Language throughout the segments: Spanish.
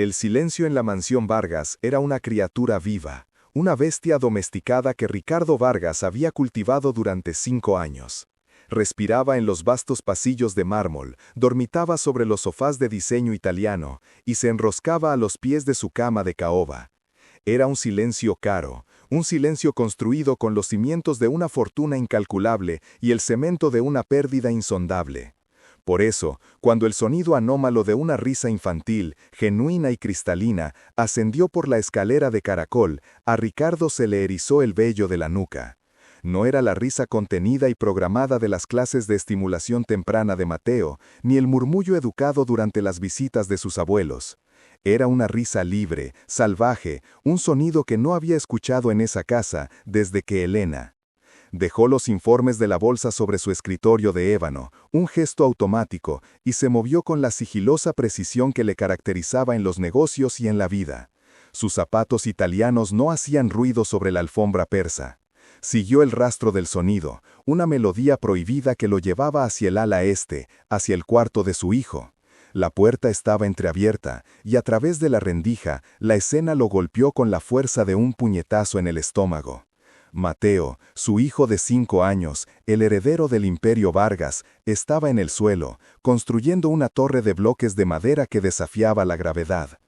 El silencio en la mansión Vargas era una criatura viva, una bestia domesticada que Ricardo Vargas había cultivado durante 5 años. Respiraba en los vastos pasillos de mármol, dormitaba sobre los sofás de diseño italiano y se enroscaba a los pies de su cama de caoba. Era un silencio caro, un silencio construido con los cimientos de una fortuna incalculable y el cemento de una pérdida insondable. Por eso, cuando el sonido anómalo de una risa infantil, genuina y cristalina, ascendió por la escalera de caracol, a Ricardo se le erizó el vello de la nuca. No era la risa contenida y programada de las clases de estimulación temprana de Mateo, ni el murmullo educado durante las visitas de sus abuelos. Era una risa libre, salvaje, un sonido que no había escuchado en esa casa desde que Elena. Dejó los informes de la bolsa sobre su escritorio de ébano, un gesto automático, y se movió con la sigilosa precisión que le caracterizaba en los negocios y en la vida. Sus zapatos italianos no hacían ruido sobre la alfombra persa. Siguió el rastro del sonido, una melodía prohibida que lo llevaba hacia el ala este, hacia el cuarto de su hijo. La puerta estaba entreabierta, y a través de la rendija, la escena lo golpeó con la fuerza de un puñetazo en el estómago. Mateo, su hijo de 5 años, el heredero del Imperio Vargas, estaba en el suelo, construyendo una torre de bloques de madera que desafiaba la gravedad.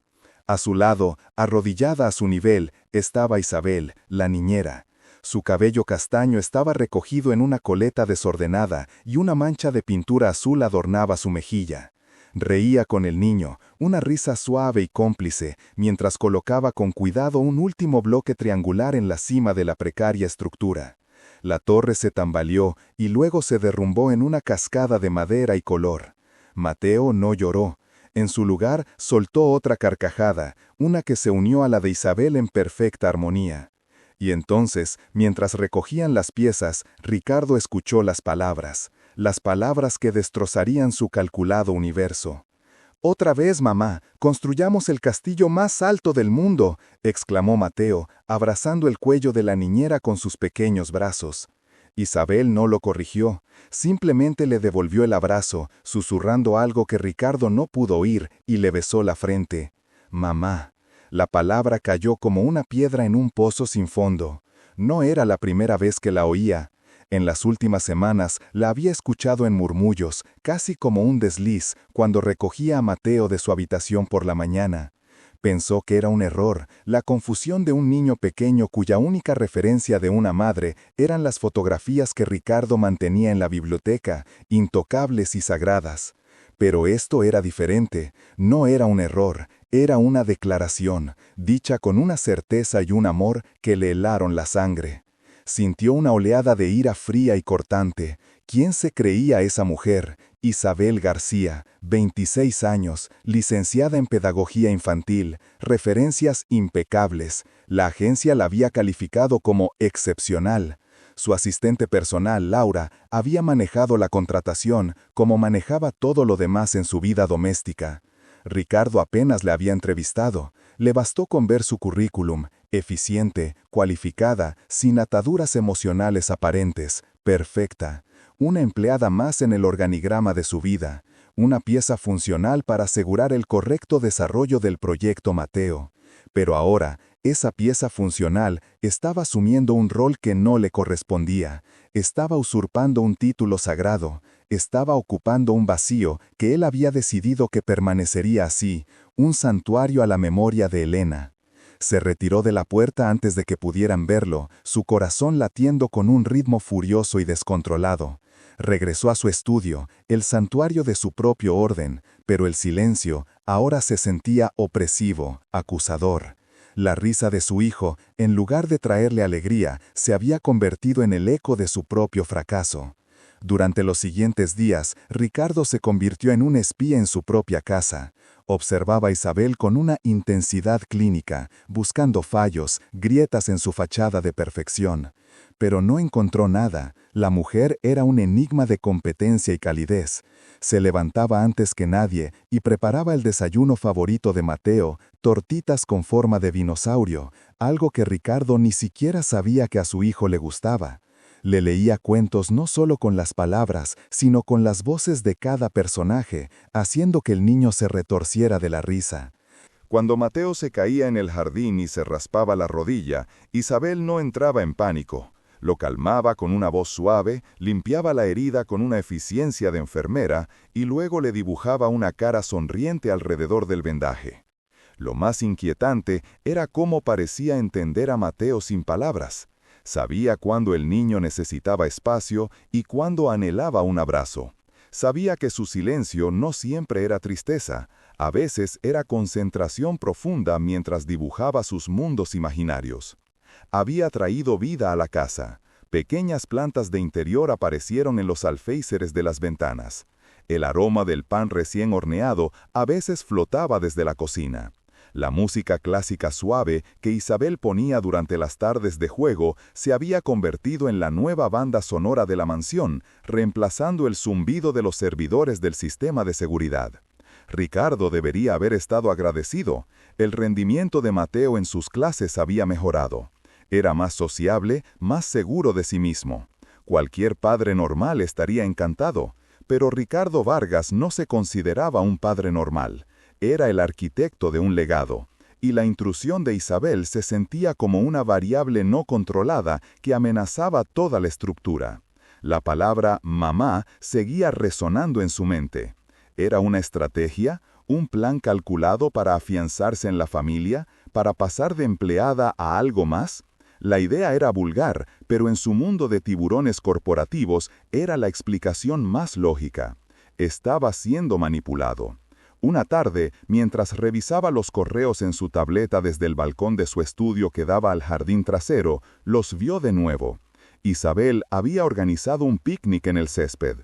A su lado, arrodillada a su nivel, estaba Isabel, la niñera. Su cabello castaño estaba recogido en una coleta desordenada y una mancha de pintura azul adornaba su mejilla. Reía con el niño, una risa suave y cómplice, mientras colocaba con cuidado un último bloque triangular en la cima de la precaria estructura. La torre se tambaleó y luego se derrumbó en una cascada de madera y color. Mateo no lloró. En su lugar, soltó otra carcajada, una que se unió a la de Isabel en perfecta armonía. Y entonces, mientras recogían las piezas, Ricardo escuchó las palabras que destrozarían su calculado universo. «Otra vez, mamá, construyamos el castillo más alto del mundo», exclamó Mateo, abrazando el cuello de la niñera con sus pequeños brazos. Isabel no lo corrigió, simplemente le devolvió el abrazo, susurrando algo que Ricardo no pudo oír, y le besó la frente. «Mamá». La palabra cayó como una piedra en un pozo sin fondo. No era la primera vez que la oía. En las últimas semanas la había escuchado en murmullos, casi como un desliz, cuando recogía a Mateo de su habitación por la mañana. Pensó que era un error, la confusión de un niño pequeño cuya única referencia de una madre eran las fotografías que Ricardo mantenía en la biblioteca, intocables y sagradas. Pero esto era diferente, no era un error, era una declaración, dicha con una certeza y un amor que le helaron la sangre. Sintió una oleada de ira fría y cortante. ¿Quién se creía esa mujer? Isabel García, 26 años, licenciada en Pedagogía Infantil, referencias impecables. La agencia la había calificado como excepcional. Su asistente personal, Laura, había manejado la contratación como manejaba todo lo demás en su vida doméstica. Ricardo apenas le había entrevistado. Le bastó con ver su currículum, eficiente, cualificada, sin ataduras emocionales aparentes, perfecta. Una empleada más en el organigrama de su vida. Una pieza funcional para asegurar el correcto desarrollo del proyecto Mateo. Pero ahora, esa pieza funcional estaba asumiendo un rol que no le correspondía, estaba usurpando un título sagrado, estaba ocupando un vacío que él había decidido que permanecería así, un santuario a la memoria de Elena. Se retiró de la puerta antes de que pudieran verlo, su corazón latiendo con un ritmo furioso y descontrolado. Regresó a su estudio, el santuario de su propio orden, pero el silencio ahora se sentía opresivo, acusador. La risa de su hijo, en lugar de traerle alegría, se había convertido en el eco de su propio fracaso. Durante los siguientes días, Ricardo se convirtió en un espía en su propia casa. Observaba a Isabel con una intensidad clínica, buscando fallos, grietas en su fachada de perfección. Pero no encontró nada. La mujer era un enigma de competencia y calidez. Se levantaba antes que nadie y preparaba el desayuno favorito de Mateo, tortitas con forma de dinosaurio, algo que Ricardo ni siquiera sabía que a su hijo le gustaba. Le leía cuentos no solo con las palabras, sino con las voces de cada personaje, haciendo que el niño se retorciera de la risa. Cuando Mateo se caía en el jardín y se raspaba la rodilla, Isabel no entraba en pánico. Lo calmaba con una voz suave, limpiaba la herida con una eficiencia de enfermera y luego le dibujaba una cara sonriente alrededor del vendaje. Lo más inquietante era cómo parecía entender a Mateo sin palabras. Sabía cuándo el niño necesitaba espacio y cuándo anhelaba un abrazo. Sabía que su silencio no siempre era tristeza, a veces era concentración profunda mientras dibujaba sus mundos imaginarios. Había traído vida a la casa. Pequeñas plantas de interior aparecieron en los alféizares de las ventanas. El aroma del pan recién horneado a veces flotaba desde la cocina. La música clásica suave que Isabel ponía durante las tardes de juego se había convertido en la nueva banda sonora de la mansión, reemplazando el zumbido de los servidores del sistema de seguridad. Ricardo debería haber estado agradecido. El rendimiento de Mateo en sus clases había mejorado. Era más sociable, más seguro de sí mismo. Cualquier padre normal estaría encantado, pero Ricardo Vargas no se consideraba un padre normal. Era el arquitecto de un legado, y la intrusión de Isabel se sentía como una variable no controlada que amenazaba toda la estructura. La palabra mamá seguía resonando en su mente. ¿Era una estrategia? ¿Un plan calculado para afianzarse en la familia? ¿Para pasar de empleada a algo más? La idea era vulgar, pero en su mundo de tiburones corporativos era la explicación más lógica. Estaba siendo manipulado. Una tarde, mientras revisaba los correos en su tableta desde el balcón de su estudio que daba al jardín trasero, los vio de nuevo. Isabel había organizado un picnic en el césped.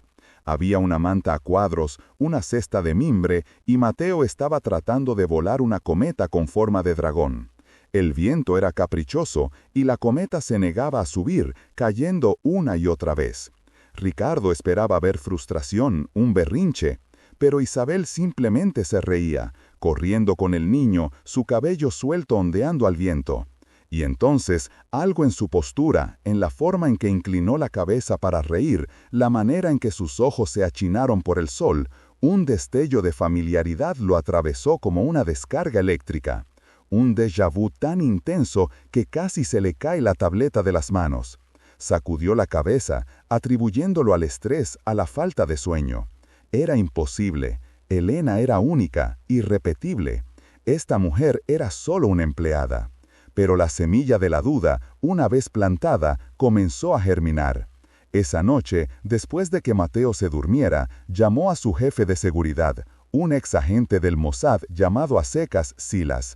Había una manta a cuadros, una cesta de mimbre, y Mateo estaba tratando de volar una cometa con forma de dragón. El viento era caprichoso, y la cometa se negaba a subir, cayendo una y otra vez. Ricardo esperaba ver frustración, un berrinche, pero Isabel simplemente se reía, corriendo con el niño, su cabello suelto ondeando al viento. Y entonces, algo en su postura, en la forma en que inclinó la cabeza para reír, la manera en que sus ojos se achinaron por el sol, un destello de familiaridad lo atravesó como una descarga eléctrica. Un déjà vu tan intenso que casi se le cae la tableta de las manos. Sacudió la cabeza, atribuyéndolo al estrés, a la falta de sueño. Era imposible. Elena era única, irrepetible. Esta mujer era solo una empleada. Pero la semilla de la duda, una vez plantada, comenzó a germinar. Esa noche, después de que Mateo se durmiera, llamó a su jefe de seguridad, un ex agente del Mossad llamado a secas Silas.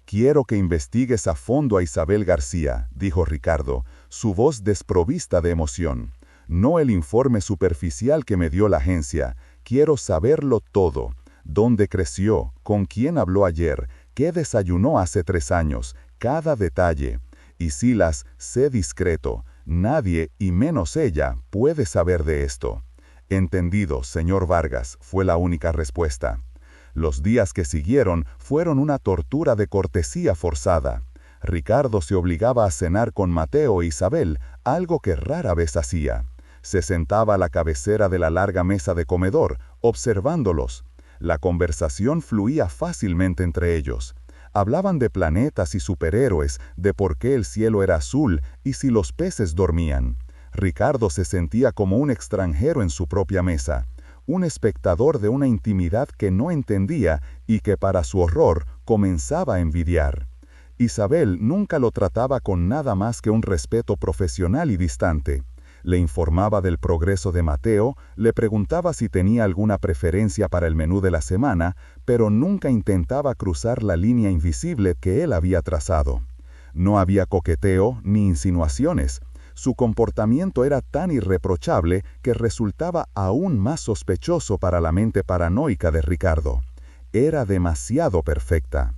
«Quiero que investigues a fondo a Isabel García», dijo Ricardo, su voz desprovista de emoción. «No el informe superficial que me dio la agencia. Quiero saberlo todo. ¿Dónde creció? ¿Con quién habló ayer? ¿Qué desayunó hace 3 años? Cada detalle. Y Silas, sé discreto. Nadie, y menos ella, puede saber de esto». «Entendido, señor Vargas», fue la única respuesta. Los días que siguieron fueron una tortura de cortesía forzada. Ricardo se obligaba a cenar con Mateo e Isabel, algo que rara vez hacía. Se sentaba a la cabecera de la larga mesa de comedor, observándolos. La conversación fluía fácilmente entre ellos. Hablaban de planetas y superhéroes, de por qué el cielo era azul y si los peces dormían. Ricardo se sentía como un extranjero en su propia mesa, un espectador de una intimidad que no entendía y que para su horror comenzaba a envidiar. Isabel nunca lo trataba con nada más que un respeto profesional y distante. Le informaba del progreso de Mateo, le preguntaba si tenía alguna preferencia para el menú de la semana, pero nunca intentaba cruzar la línea invisible que él había trazado. No había coqueteo ni insinuaciones. Su comportamiento era tan irreprochable que resultaba aún más sospechoso para la mente paranoica de Ricardo. Era demasiado perfecta.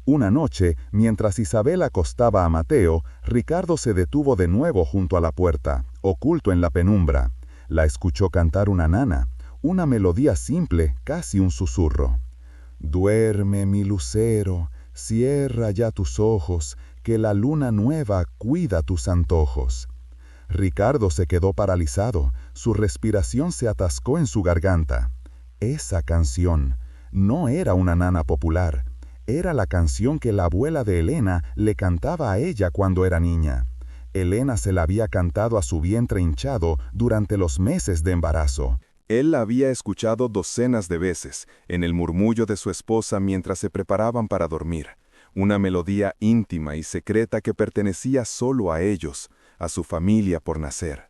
Una noche, mientras Isabel acostaba a Mateo, Ricardo se detuvo de nuevo junto a la puerta, oculto en la penumbra. La escuchó cantar una nana, una melodía simple, casi un susurro. «Duerme, mi lucero, cierra ya tus ojos, que la luna nueva cuida tus antojos». Ricardo se quedó paralizado, su respiración se atascó en su garganta. Esa canción no era una nana popular, Era la canción que la abuela de Elena le cantaba a ella cuando era niña. Elena se la había cantado a su vientre hinchado durante los meses de embarazo. Él la había escuchado docenas de veces, en el murmullo de su esposa mientras se preparaban para dormir. Una melodía íntima y secreta que pertenecía solo a ellos, a su familia por nacer.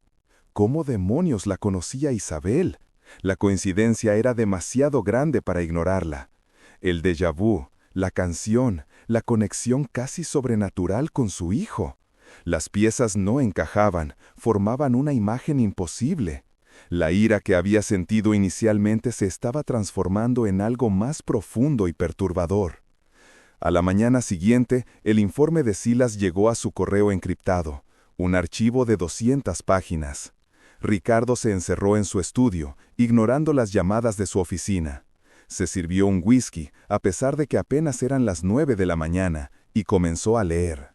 ¿Cómo demonios la conocía Isabel? La coincidencia era demasiado grande para ignorarla. El déjà vu, la canción, la conexión casi sobrenatural con su hijo. Las piezas no encajaban, formaban una imagen imposible. La ira que había sentido inicialmente se estaba transformando en algo más profundo y perturbador. A la mañana siguiente, el informe de Silas llegó a su correo encriptado, un archivo de 200 páginas. Ricardo se encerró en su estudio, ignorando las llamadas de su oficina. Se sirvió un whisky, a pesar de que apenas eran las 9 de la mañana, y comenzó a leer.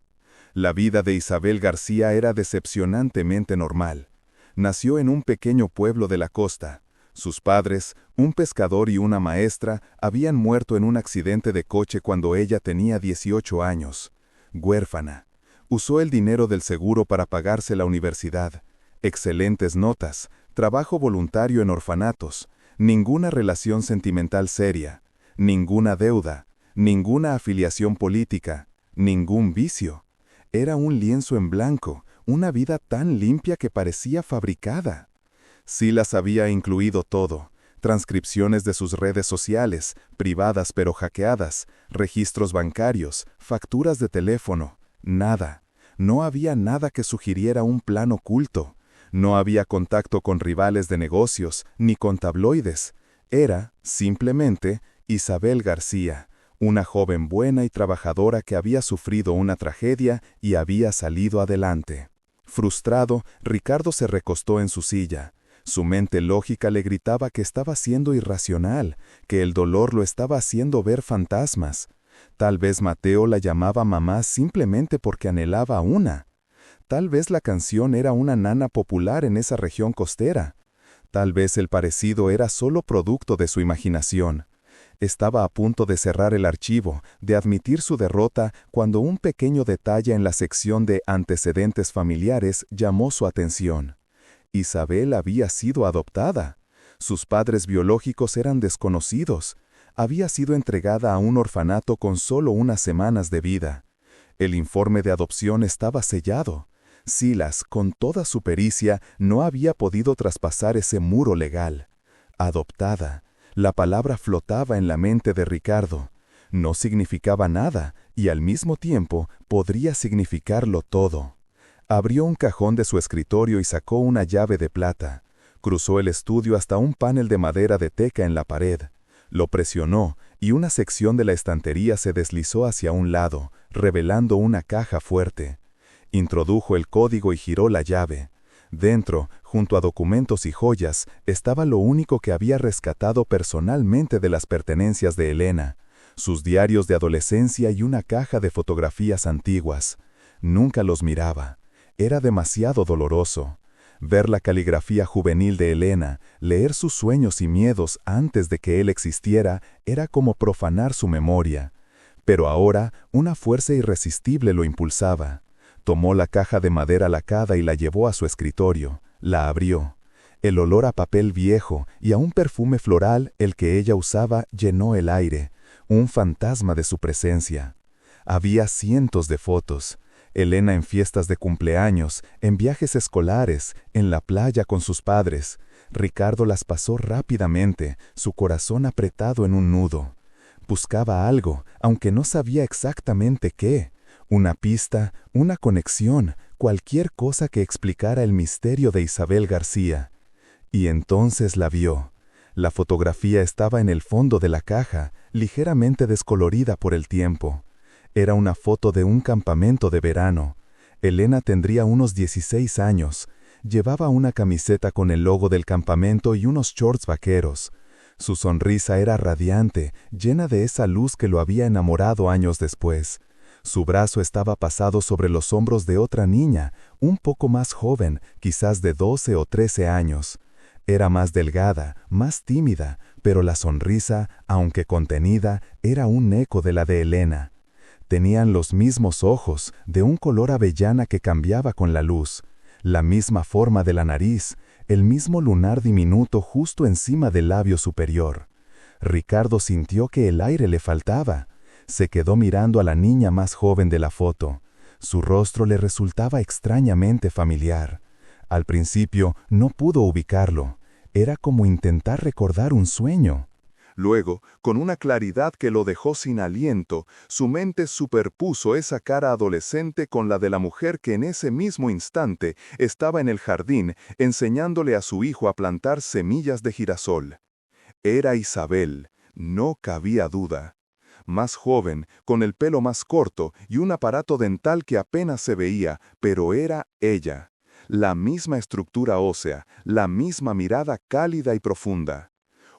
La vida de Isabel García era decepcionantemente normal. Nació en un pequeño pueblo de la costa. Sus padres, un pescador y una maestra, habían muerto en un accidente de coche cuando ella tenía 18 años. Huérfana. Usó el dinero del seguro para pagarse la universidad. Excelentes notas, trabajo voluntario en orfanatos, ninguna relación sentimental seria, ninguna deuda, ninguna afiliación política, ningún vicio. Era un lienzo en blanco, una vida tan limpia que parecía fabricada. Silas había incluido todo: transcripciones de sus redes sociales, privadas pero hackeadas, registros bancarios, facturas de teléfono. Nada. No había nada que sugiriera un plan oculto. No había contacto con rivales de negocios, ni con tabloides. Era, simplemente, Isabel García, una joven buena y trabajadora que había sufrido una tragedia y había salido adelante. Frustrado, Ricardo se recostó en su silla. Su mente lógica le gritaba que estaba siendo irracional, que el dolor lo estaba haciendo ver fantasmas. Tal vez Mateo la llamaba mamá simplemente porque anhelaba una. Tal vez la canción era una nana popular en esa región costera. Tal vez el parecido era solo producto de su imaginación. Estaba a punto de cerrar el archivo, de admitir su derrota, cuando un pequeño detalle en la sección de antecedentes familiares llamó su atención. Isabel había sido adoptada. Sus padres biológicos eran desconocidos. Había sido entregada a un orfanato con solo unas semanas de vida. El informe de adopción estaba sellado. Silas, con toda su pericia, no había podido traspasar ese muro legal. Adoptada. La palabra flotaba en la mente de Ricardo. No significaba nada, y al mismo tiempo podría significarlo todo. Abrió un cajón de su escritorio y sacó una llave de plata. Cruzó el estudio hasta un panel de madera de teca en la pared. Lo presionó, y una sección de la estantería se deslizó hacia un lado, revelando una caja fuerte. Introdujo el código y giró la llave. Dentro, junto a documentos y joyas, estaba lo único que había rescatado personalmente de las pertenencias de Elena: sus diarios de adolescencia y una caja de fotografías antiguas. Nunca los miraba. Era demasiado doloroso. Ver la caligrafía juvenil de Elena, leer sus sueños y miedos antes de que él existiera, era como profanar su memoria. Pero ahora, una fuerza irresistible lo impulsaba. Tomó la caja de madera lacada y la llevó a su escritorio. La abrió. El olor a papel viejo y a un perfume floral, el que ella usaba, llenó el aire, un fantasma de su presencia. Había cientos de fotos. Elena en fiestas de cumpleaños, en viajes escolares, en la playa con sus padres. Ricardo las pasó rápidamente, su corazón apretado en un nudo. Buscaba algo, aunque no sabía exactamente qué. Una pista, una conexión, cualquier cosa que explicara el misterio de Isabel García. Y entonces la vio. La fotografía estaba en el fondo de la caja, ligeramente descolorida por el tiempo. Era una foto de un campamento de verano. Elena tendría unos 16 años. Llevaba una camiseta con el logo del campamento y unos shorts vaqueros. Su sonrisa era radiante, llena de esa luz que lo había enamorado años después. Su brazo estaba pasado sobre los hombros de otra niña, un poco más joven, quizás de 12 o 13 años. Era más delgada, más tímida, pero la sonrisa, aunque contenida, era un eco de la de Elena. Tenían los mismos ojos, de un color avellana que cambiaba con la luz, la misma forma de la nariz, el mismo lunar diminuto justo encima del labio superior. Ricardo sintió que el aire le faltaba. Se quedó mirando a la niña más joven de la foto. Su rostro le resultaba extrañamente familiar. Al principio no pudo ubicarlo. Era como intentar recordar un sueño. Luego, con una claridad que lo dejó sin aliento, su mente superpuso esa cara adolescente con la de la mujer que en ese mismo instante estaba en el jardín enseñándole a su hijo a plantar semillas de girasol. Era Isabel, no cabía duda. Más joven, con el pelo más corto y un aparato dental que apenas se veía, pero era ella. La misma estructura ósea, la misma mirada cálida y profunda.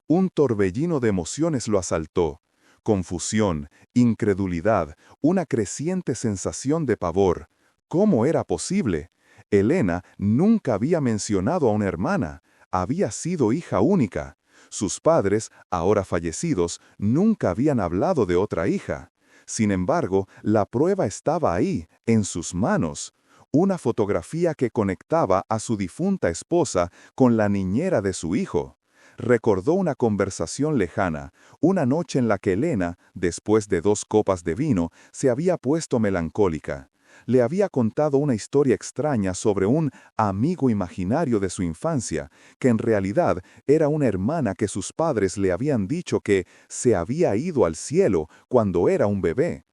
Un torbellino de emociones lo asaltó. Confusión, incredulidad, una creciente sensación de pavor. ¿Cómo era posible? Elena nunca había mencionado a una hermana. Había sido hija única. Sus padres, ahora fallecidos, nunca habían hablado de otra hija. Sin embargo, la prueba estaba ahí, en sus manos. Una fotografía que conectaba a su difunta esposa con la niñera de su hijo. Recordó una conversación lejana, una noche en la que Elena, después de 2 copas de vino, se había puesto melancólica. Le había contado una historia extraña sobre un amigo imaginario de su infancia, que en realidad era una hermana que sus padres le habían dicho que se había ido al cielo cuando era un bebé.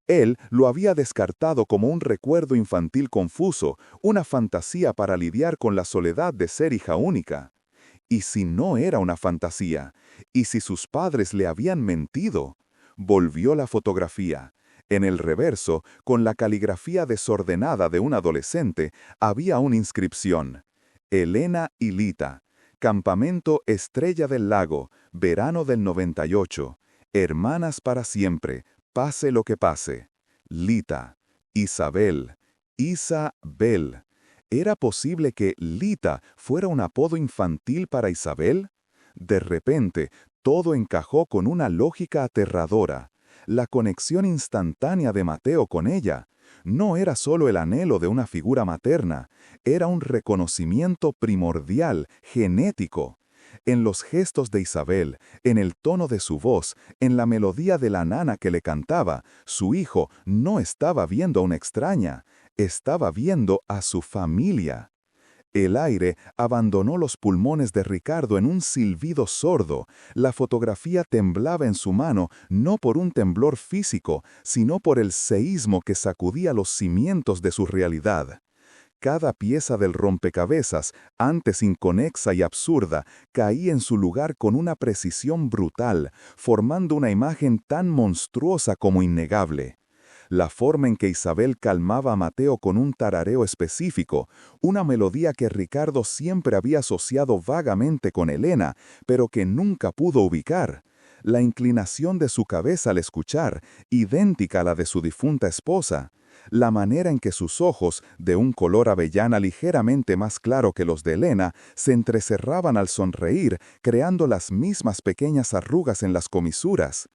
Él lo había descartado como un recuerdo infantil confuso, una fantasía para lidiar con la soledad de ser hija única. ¿Y si no era una fantasía? ¿Y si sus padres le habían mentido? Volvió la fotografía. En el reverso, con la caligrafía desordenada de un adolescente, había una inscripción. Elena y Lita. Campamento Estrella del Lago, verano del 98. Hermanas para siempre, pase lo que pase. Lita. Isabel. Isabel. ¿Era posible que Lita fuera un apodo infantil para Isabel? De repente, todo encajó con una lógica aterradora. La conexión instantánea de Mateo con ella no era solo el anhelo de una figura materna, era un reconocimiento primordial, genético. En los gestos de Isabel, en el tono de su voz, en la melodía de la nana que le cantaba, su hijo no estaba viendo a una extraña, estaba viendo a su familia. El aire abandonó los pulmones de Ricardo en un silbido sordo. La fotografía temblaba en su mano, no por un temblor físico, sino por el seísmo que sacudía los cimientos de su realidad. Cada pieza del rompecabezas, antes inconexa y absurda, caía en su lugar con una precisión brutal, formando una imagen tan monstruosa como innegable. La forma en que Isabel calmaba a Mateo con un tarareo específico, una melodía que Ricardo siempre había asociado vagamente con Elena, pero que nunca pudo ubicar. La inclinación de su cabeza al escuchar, idéntica a la de su difunta esposa. La manera en que sus ojos, de un color avellana ligeramente más claro que los de Elena, se entrecerraban al sonreír, creando las mismas pequeñas arrugas en las comisuras.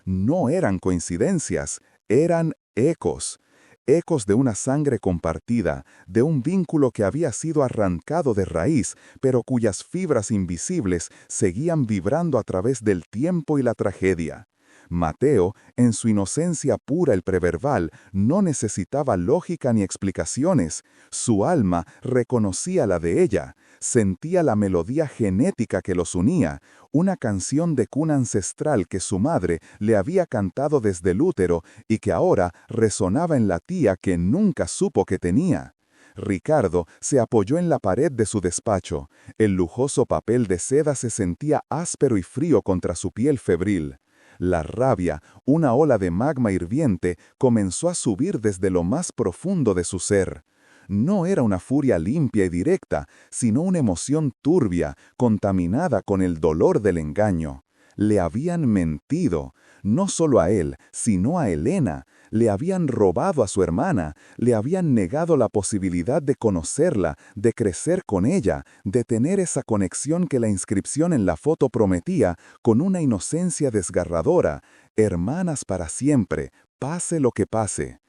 No eran coincidencias, eran ecos. Ecos de una sangre compartida, de un vínculo que había sido arrancado de raíz, pero cuyas fibras invisibles seguían vibrando a través del tiempo y la tragedia. Mateo, en su inocencia pura el preverbal, no necesitaba lógica ni explicaciones. Su alma reconocía la de ella, sentía la melodía genética que los unía, una canción de cuna ancestral que su madre le había cantado desde el útero y que ahora resonaba en la tía que nunca supo que tenía. Ricardo se apoyó en la pared de su despacho. El lujoso papel de seda se sentía áspero y frío contra su piel febril. La rabia, una ola de magma hirviente, comenzó a subir desde lo más profundo de su ser. No era una furia limpia y directa, sino una emoción turbia, contaminada con el dolor del engaño. Le habían mentido. No solo a él, sino a Elena. Le habían robado a su hermana, le habían negado la posibilidad de conocerla, de crecer con ella, de tener esa conexión que la inscripción en la foto prometía, con una inocencia desgarradora. Hermanas para siempre, pase lo que pase.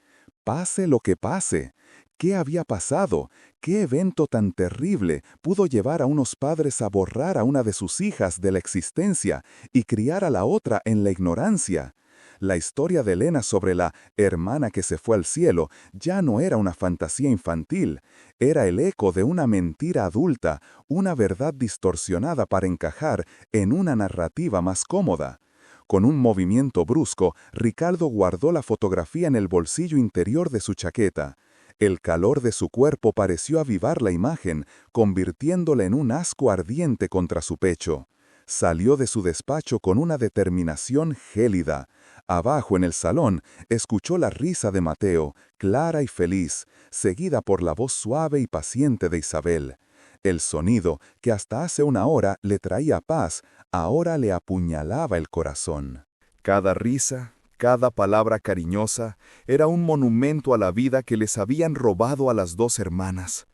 Pase lo que pase. ¿Qué había pasado? ¿Qué evento tan terrible pudo llevar a unos padres a borrar a una de sus hijas de la existencia y criar a la otra en la ignorancia? La historia de Elena sobre la hermana que se fue al cielo ya no era una fantasía infantil, era el eco de una mentira adulta, una verdad distorsionada para encajar en una narrativa más cómoda. Con un movimiento brusco, Ricardo guardó la fotografía en el bolsillo interior de su chaqueta. El calor de su cuerpo pareció avivar la imagen, convirtiéndola en un asco ardiente contra su pecho. Salió de su despacho con una determinación gélida. Abajo en el salón, escuchó la risa de Mateo, clara y feliz, seguida por la voz suave y paciente de Isabel. El sonido, que hasta hace una hora le traía paz, ahora le apuñalaba el corazón. Cada risa, cada palabra cariñosa, era un monumento a la vida que les habían robado a las dos hermanas.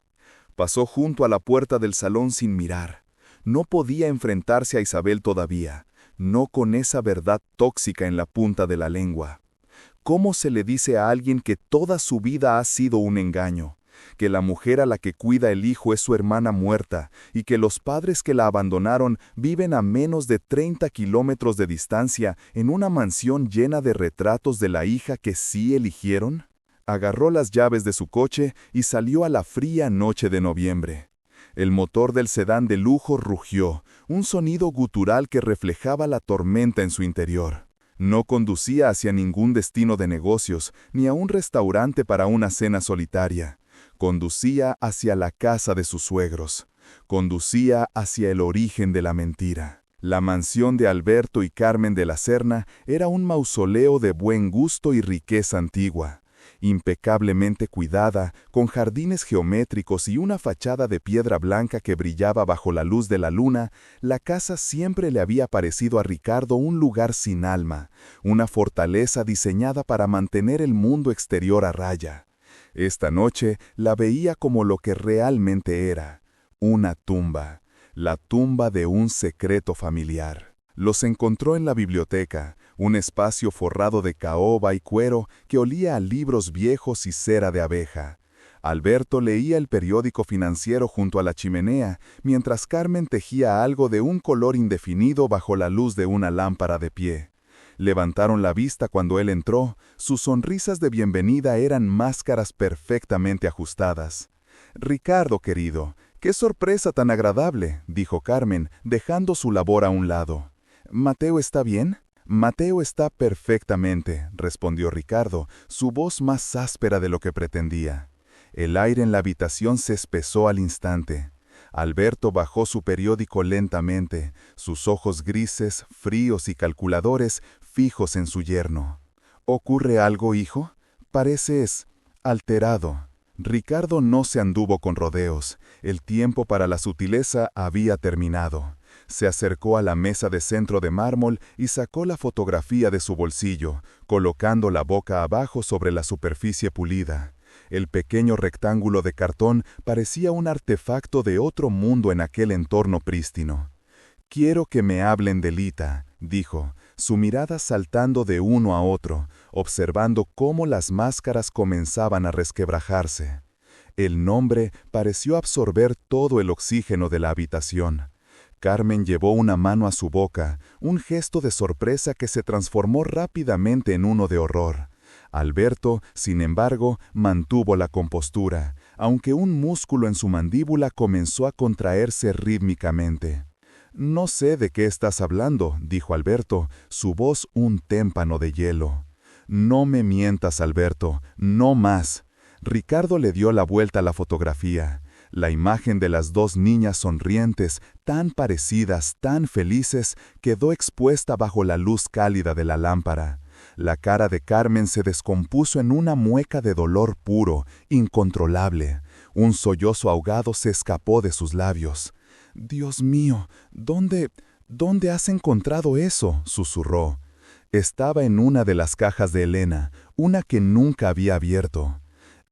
Pasó junto a la puerta del salón sin mirar. No podía enfrentarse a Isabel todavía, no con esa verdad tóxica en la punta de la lengua. ¿Cómo se le dice a alguien que toda su vida ha sido un engaño? Que la mujer a la que cuida el hijo es su hermana muerta y que los padres que la abandonaron viven a menos de 30 kilómetros de distancia en una mansión llena de retratos de la hija que sí eligieron? Agarró las llaves de su coche y salió a la fría noche de noviembre. El motor del sedán de lujo rugió, un sonido gutural que reflejaba la tormenta en su interior. No conducía hacia ningún destino de negocios, ni a un restaurante para una cena solitaria. Conducía hacia la casa de sus suegros. Conducía hacia el origen de la mentira. La mansión de Alberto y Carmen de la Serna era un mausoleo de buen gusto y riqueza antigua. Impecablemente cuidada, con jardines geométricos y una fachada de piedra blanca que brillaba bajo la luz de la luna, la casa siempre le había parecido a Ricardo un lugar sin alma, una fortaleza diseñada para mantener el mundo exterior a raya. Esta noche la veía como lo que realmente era, una tumba, la tumba de un secreto familiar. Los encontró en la biblioteca, un espacio forrado de caoba y cuero que olía a libros viejos y cera de abeja. Alberto leía el periódico financiero junto a la chimenea, mientras Carmen tejía algo de un color indefinido bajo la luz de una lámpara de pie. Levantaron la vista cuando él entró, sus sonrisas de bienvenida eran máscaras perfectamente ajustadas. «Ricardo, querido, qué sorpresa tan agradable», dijo Carmen, dejando su labor a un lado. «¿Mateo está bien?» «Mateo está perfectamente», respondió Ricardo, su voz más áspera de lo que pretendía. El aire en la habitación se espesó al instante. Alberto bajó su periódico lentamente, sus ojos grises, fríos y calculadores, fijos en su yerno. «¿Ocurre algo, hijo? Pareces alterado». Ricardo no se anduvo con rodeos. El tiempo para la sutileza había terminado. Se acercó a la mesa de centro de mármol y sacó la fotografía de su bolsillo, colocando la boca abajo sobre la superficie pulida. El pequeño rectángulo de cartón parecía un artefacto de otro mundo en aquel entorno prístino. «Quiero que me hablen de Lita», dijo, su mirada saltando de uno a otro, observando cómo las máscaras comenzaban a resquebrajarse. El nombre pareció absorber todo el oxígeno de la habitación. Carmen llevó una mano a su boca, un gesto de sorpresa que se transformó rápidamente en uno de horror. Alberto, sin embargo, mantuvo la compostura, aunque un músculo en su mandíbula comenzó a contraerse rítmicamente. «No sé de qué estás hablando», dijo Alberto, su voz un témpano de hielo. «No me mientas, Alberto, no más». Ricardo le dio la vuelta a la fotografía. La imagen de las dos niñas sonrientes, tan parecidas, tan felices, quedó expuesta bajo la luz cálida de la lámpara. La cara de Carmen se descompuso en una mueca de dolor puro, incontrolable. Un sollozo ahogado se escapó de sus labios. «Dios mío, ¿dónde has encontrado eso?», susurró. Estaba en una de las cajas de Elena, una que nunca había abierto.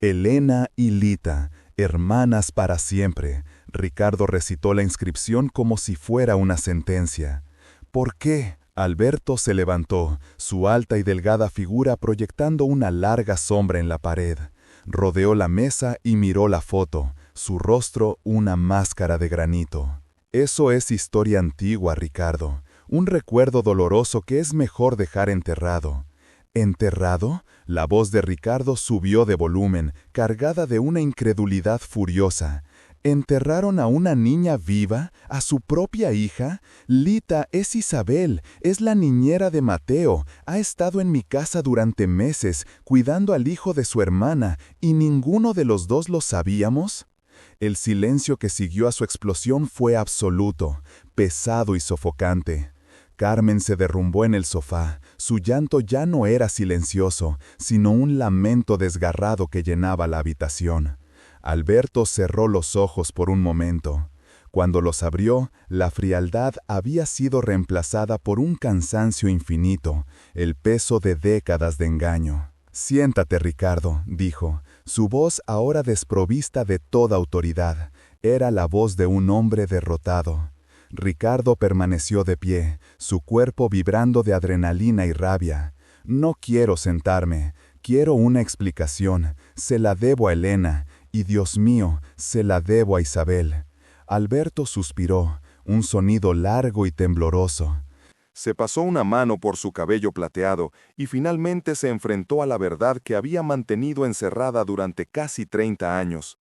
Elena y Lita, hermanas para siempre. Ricardo recitó la inscripción como si fuera una sentencia. ¿Por qué? Alberto se levantó, su alta y delgada figura proyectando una larga sombra en la pared. Rodeó la mesa y miró la foto, su rostro una máscara de granito. Eso es historia antigua, Ricardo, un recuerdo doloroso que es mejor dejar enterrado. ¿Enterrado? La voz de Ricardo subió de volumen, cargada de una incredulidad furiosa. ¿Enterraron a una niña viva? ¿A su propia hija? Lita es Isabel, es la niñera de Mateo, ha estado en mi casa durante meses, cuidando al hijo de su hermana, ¿y ninguno de los dos lo sabíamos? El silencio que siguió a su explosión fue absoluto, pesado y sofocante. Carmen se derrumbó en el sofá. Su llanto ya no era silencioso, sino un lamento desgarrado que llenaba la habitación. Alberto cerró los ojos por un momento. Cuando los abrió, la frialdad había sido reemplazada por un cansancio infinito, el peso de décadas de engaño. «Siéntate, Ricardo», dijo, su voz ahora desprovista de toda autoridad. Era la voz de un hombre derrotado. Ricardo permaneció de pie, su cuerpo vibrando de adrenalina y rabia. «No quiero sentarme, quiero una explicación, se la debo a Elena, y Dios mío, se la debo a Isabel». Alberto suspiró, un sonido largo y tembloroso. Se pasó una mano por su cabello plateado y finalmente se enfrentó a la verdad que había mantenido encerrada durante casi 30 años.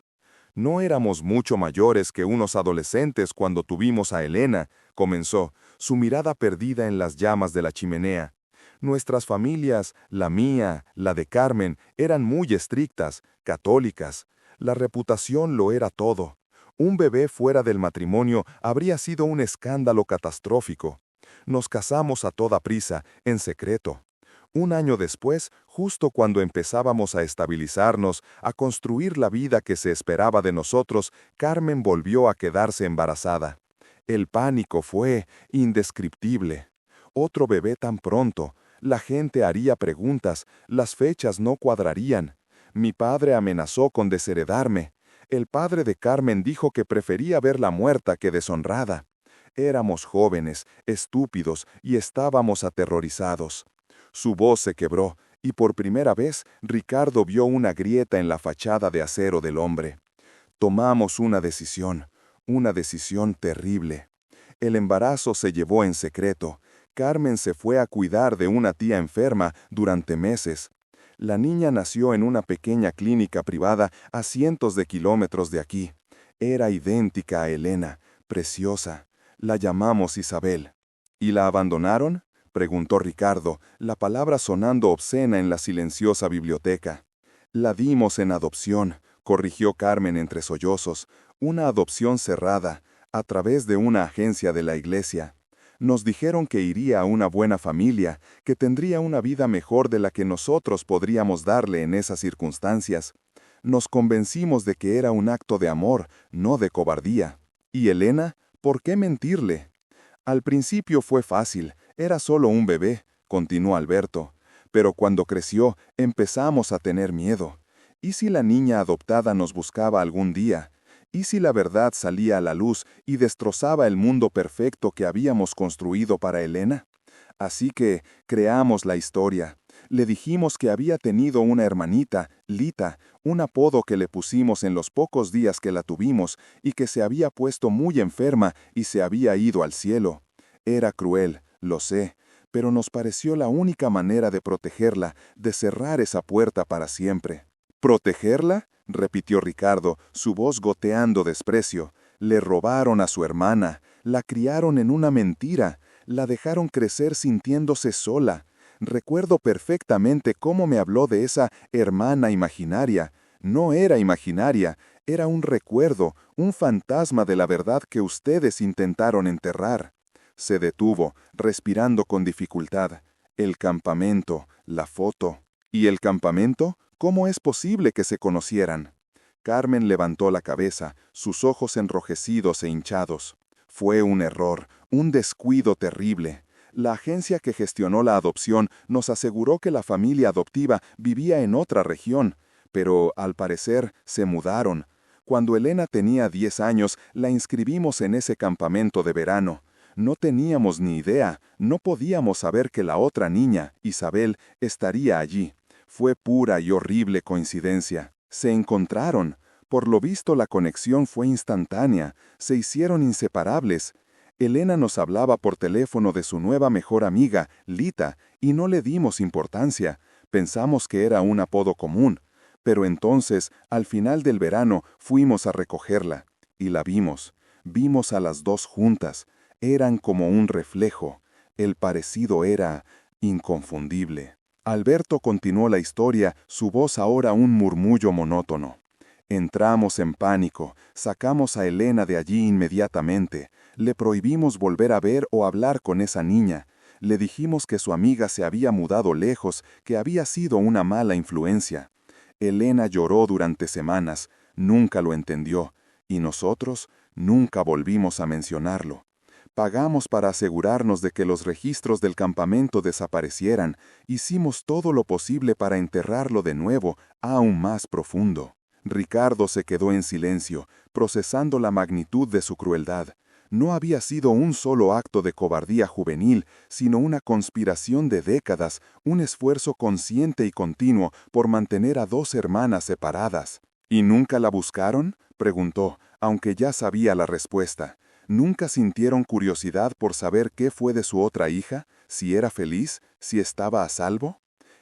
«No éramos mucho mayores que unos adolescentes cuando tuvimos a Elena», comenzó, su mirada perdida en las llamas de la chimenea. «Nuestras familias, la mía, la de Carmen, eran muy estrictas, católicas. La reputación lo era todo. Un bebé fuera del matrimonio habría sido un escándalo catastrófico. Nos casamos a toda prisa, en secreto. Un año después, justo cuando empezábamos a estabilizarnos, a construir la vida que se esperaba de nosotros, Carmen volvió a quedarse embarazada. El pánico fue indescriptible. Otro bebé tan pronto. La gente haría preguntas, las fechas no cuadrarían. Mi padre amenazó con desheredarme. El padre de Carmen dijo que prefería verla muerta que deshonrada. Éramos jóvenes, estúpidos y estábamos aterrorizados. Su voz se quebró, y por primera vez Ricardo vio una grieta en la fachada de acero del hombre. Tomamos una decisión terrible. El embarazo se llevó en secreto. Carmen se fue a cuidar de una tía enferma durante meses. La niña nació en una pequeña clínica privada a cientos de kilómetros de aquí. Era idéntica a Elena, preciosa. La llamamos Isabel. ¿Y la abandonaron?, preguntó Ricardo, la palabra sonando obscena en la silenciosa biblioteca. La dimos en adopción, corrigió Carmen entre sollozos, una adopción cerrada, a través de una agencia de la iglesia. Nos dijeron que iría a una buena familia, que tendría una vida mejor de la que nosotros podríamos darle en esas circunstancias. Nos convencimos de que era un acto de amor, no de cobardía. ¿Y Elena? ¿Por qué mentirle? Al principio fue fácil, era solo un bebé, continuó Alberto. Pero cuando creció, empezamos a tener miedo. ¿Y si la niña adoptada nos buscaba algún día? ¿Y si la verdad salía a la luz y destrozaba el mundo perfecto que habíamos construido para Elena? Así que creamos la historia. Le dijimos que había tenido una hermanita, Lita, un apodo que le pusimos en los pocos días que la tuvimos, y que se había puesto muy enferma y se había ido al cielo. Era cruel, lo sé, pero nos pareció la única manera de protegerla, de cerrar esa puerta para siempre. ¿Protegerla?, repitió Ricardo, su voz goteando desprecio. Le robaron a su hermana, la criaron en una mentira, la dejaron crecer sintiéndose sola. Recuerdo perfectamente cómo me habló de esa hermana imaginaria. No era imaginaria, era un recuerdo, un fantasma de la verdad que ustedes intentaron enterrar. Se detuvo, respirando con dificultad. El campamento, la foto. ¿Y el campamento? ¿Cómo es posible que se conocieran? Carmen levantó la cabeza, sus ojos enrojecidos e hinchados. Fue un error, un descuido terrible. La agencia que gestionó la adopción nos aseguró que la familia adoptiva vivía en otra región, pero al parecer se mudaron. Cuando Elena tenía 10 años, la inscribimos en ese campamento de verano. No teníamos ni idea, no podíamos saber que la otra niña, Isabel, estaría allí. Fue pura y horrible coincidencia. Se encontraron. Por lo visto la conexión fue instantánea, se hicieron inseparables. Elena nos hablaba por teléfono de su nueva mejor amiga, Lita, y no le dimos importancia. Pensamos que era un apodo común. Pero entonces, al final del verano, fuimos a recogerla. Y la vimos. Vimos a las dos juntas. Eran como un reflejo. El parecido era inconfundible. Alberto continuó la historia, su voz ahora un murmullo monótono. Entramos en pánico, sacamos a Elena de allí inmediatamente. Le prohibimos volver a ver o hablar con esa niña. Le dijimos que su amiga se había mudado lejos, que había sido una mala influencia. Elena lloró durante semanas, nunca lo entendió, y nosotros nunca volvimos a mencionarlo. Pagamos para asegurarnos de que los registros del campamento desaparecieran. Hicimos todo lo posible para enterrarlo de nuevo, aún más profundo. Ricardo se quedó en silencio, procesando la magnitud de su crueldad. No había sido un solo acto de cobardía juvenil, sino una conspiración de décadas, un esfuerzo consciente y continuo por mantener a dos hermanas separadas. ¿Y nunca la buscaron?, preguntó, aunque ya sabía la respuesta. ¿Nunca sintieron curiosidad por saber qué fue de su otra hija, si era feliz, si estaba a salvo?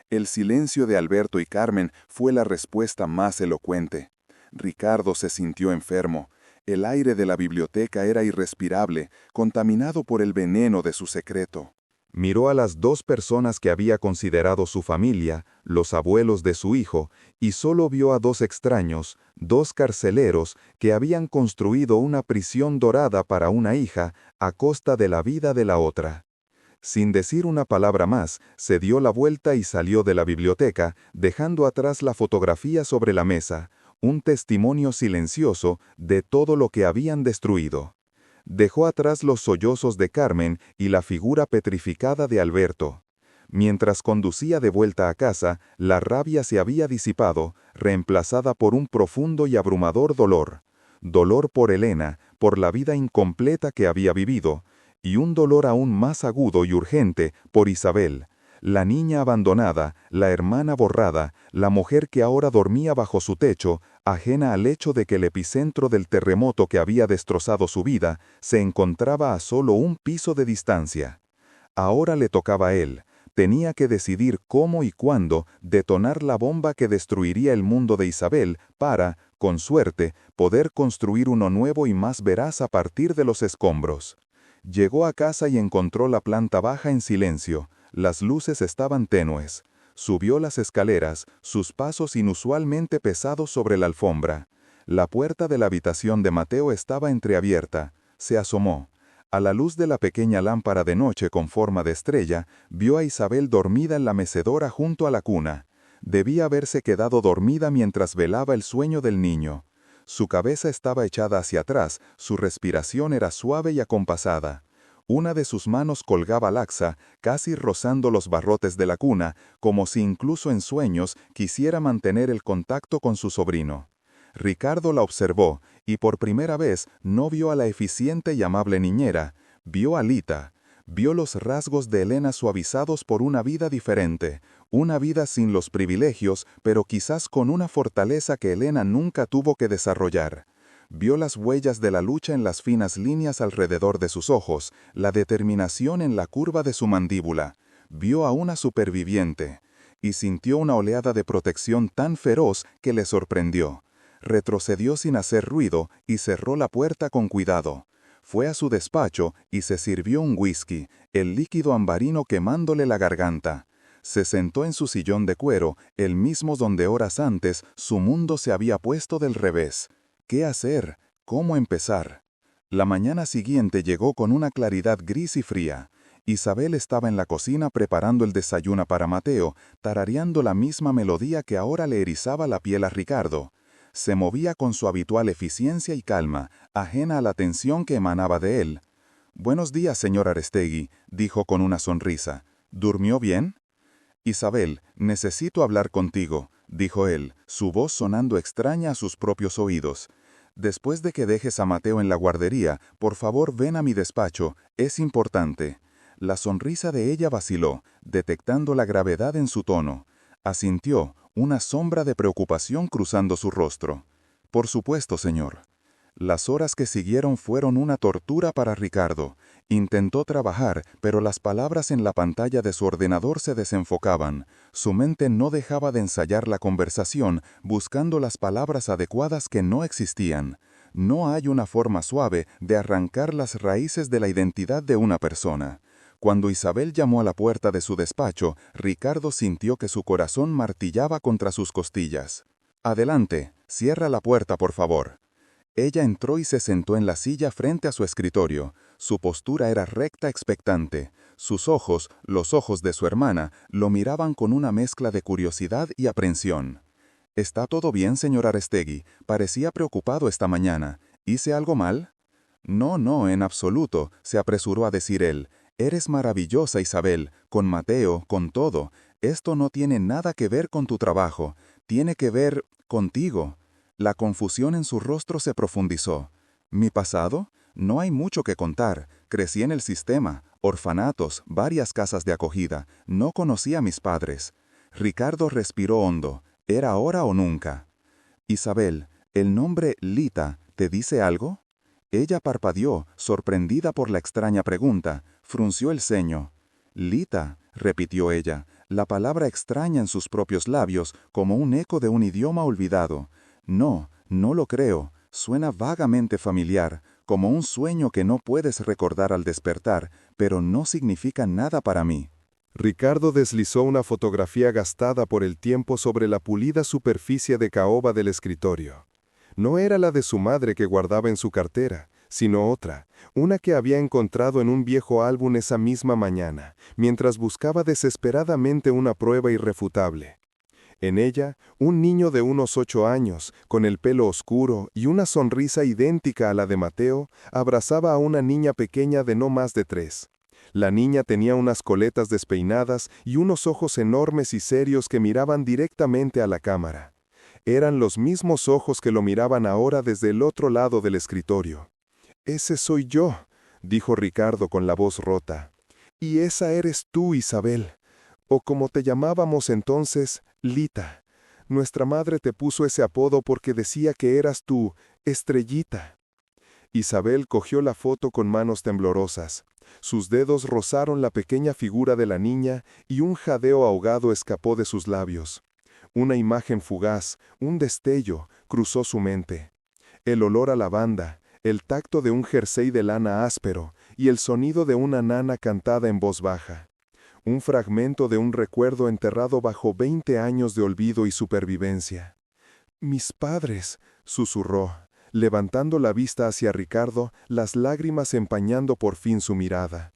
El silencio de Alberto y Carmen fue la respuesta más elocuente. Ricardo se sintió enfermo. El aire de la biblioteca era irrespirable, contaminado por el veneno de su secreto. Miró a las dos personas que había considerado su familia, los abuelos de su hijo, y solo vio a dos extraños, dos carceleros que habían construido una prisión dorada para una hija a costa de la vida de la otra. Sin decir una palabra más, se dio la vuelta y salió de la biblioteca, dejando atrás la fotografía sobre la mesa, un testimonio silencioso de todo lo que habían destruido. Dejó atrás los sollozos de Carmen y la figura petrificada de Alberto. Mientras conducía de vuelta a casa, la rabia se había disipado, reemplazada por un profundo y abrumador dolor. Dolor por Elena, por la vida incompleta que había vivido, y un dolor aún más agudo y urgente por Isabel, la niña abandonada, la hermana borrada, la mujer que ahora dormía bajo su techo, ajena al hecho de que el epicentro del terremoto que había destrozado su vida se encontraba a solo un piso de distancia. Ahora le tocaba a él. Tenía que decidir cómo y cuándo detonar la bomba que destruiría el mundo de Isabel para, con suerte, poder construir uno nuevo y más veraz a partir de los escombros. Llegó a casa y encontró la planta baja en silencio. Las luces estaban tenues. Subió las escaleras, sus pasos inusualmente pesados sobre la alfombra. La puerta de la habitación de Mateo estaba entreabierta. Se asomó. A la luz de la pequeña lámpara de noche con forma de estrella, vio a Isabel dormida en la mecedora junto a la cuna. Debía haberse quedado dormida mientras velaba el sueño del niño. Su cabeza estaba echada hacia atrás, su respiración era suave y acompasada. Una de sus manos colgaba laxa, casi rozando los barrotes de la cuna, como si incluso en sueños quisiera mantener el contacto con su sobrino. Ricardo la observó, y por primera vez no vio a la eficiente y amable niñera, vio a Lita. Vio los rasgos de Elena suavizados por una vida diferente, una vida sin los privilegios, pero quizás con una fortaleza que Elena nunca tuvo que desarrollar. Vio las huellas de la lucha en las finas líneas alrededor de sus ojos, la determinación en la curva de su mandíbula. Vio a una superviviente, y sintió una oleada de protección tan feroz que le sorprendió. Retrocedió sin hacer ruido y cerró la puerta con cuidado. Fue a su despacho y se sirvió un whisky, el líquido ambarino quemándole la garganta. Se sentó en su sillón de cuero, el mismo donde horas antes su mundo se había puesto del revés. ¿Qué hacer? ¿Cómo empezar? La mañana siguiente llegó con una claridad gris y fría. Isabel estaba en la cocina preparando el desayuno para Mateo, tarareando la misma melodía que ahora le erizaba la piel a Ricardo. Se movía con su habitual eficiencia y calma, ajena a la tensión que emanaba de él. Buenos días, señor Arestegui, dijo con una sonrisa. ¿Durmió bien? Isabel, necesito hablar contigo, dijo él, su voz sonando extraña a sus propios oídos. Después de que dejes a Mateo en la guardería, por favor ven a mi despacho, es importante. La sonrisa de ella vaciló, detectando la gravedad en su tono. Asintió, una sombra de preocupación cruzando su rostro. Por supuesto, señor. Las horas que siguieron fueron una tortura para Ricardo. Intentó trabajar, pero las palabras en la pantalla de su ordenador se desenfocaban. Su mente no dejaba de ensayar la conversación, buscando las palabras adecuadas que no existían. No hay una forma suave de arrancar las raíces de la identidad de una persona. Cuando Isabel llamó a la puerta de su despacho, Ricardo sintió que su corazón martillaba contra sus costillas. «Adelante, cierra la puerta, por favor». Ella entró y se sentó en la silla frente a su escritorio. Su postura era recta, expectante. Sus ojos, los ojos de su hermana, lo miraban con una mezcla de curiosidad y aprensión. «¿Está todo bien, señor Arestegui? Parecía preocupado esta mañana. ¿Hice algo mal?» «No, no, en absoluto», se apresuró a decir él. «Eres maravillosa, Isabel, con Mateo, con todo. Esto no tiene nada que ver con tu trabajo. Tiene que ver contigo». La confusión en su rostro se profundizó. ¿Mi pasado? No hay mucho que contar. Crecí en el sistema, orfanatos, varias casas de acogida. No conocí a mis padres. Ricardo respiró hondo. ¿Era ahora o nunca? Isabel, ¿el nombre Lita te dice algo? Ella parpadeó, sorprendida por la extraña pregunta. Frunció el ceño. Lita, repitió ella, la palabra extraña en sus propios labios, como un eco de un idioma olvidado. No, no lo creo. Suena vagamente familiar, como un sueño que no puedes recordar al despertar, pero no significa nada para mí. Ricardo deslizó una fotografía gastada por el tiempo sobre la pulida superficie de caoba del escritorio. No era la de su madre que guardaba en su cartera, sino otra, una que había encontrado en un viejo álbum esa misma mañana, mientras buscaba desesperadamente una prueba irrefutable. En ella, un niño de unos 8 años, con el pelo oscuro y una sonrisa idéntica a la de Mateo, abrazaba a una niña pequeña de no más de 3. La niña tenía unas coletas despeinadas y unos ojos enormes y serios que miraban directamente a la cámara. Eran los mismos ojos que lo miraban ahora desde el otro lado del escritorio. «Ese soy yo», dijo Ricardo con la voz rota. «Y esa eres tú, Isabel. O como te llamábamos entonces, Lita. Nuestra madre te puso ese apodo porque decía que eras tú, Estrellita». Isabel cogió la foto con manos temblorosas. Sus dedos rozaron la pequeña figura de la niña y un jadeo ahogado escapó de sus labios. Una imagen fugaz, un destello, cruzó su mente. El olor a lavanda, el tacto de un jersey de lana áspero y el sonido de una nana cantada en voz baja. Un fragmento de un recuerdo enterrado bajo 20 años de olvido y supervivencia. «Mis padres», susurró, levantando la vista hacia Ricardo, las lágrimas empañando por fin su mirada.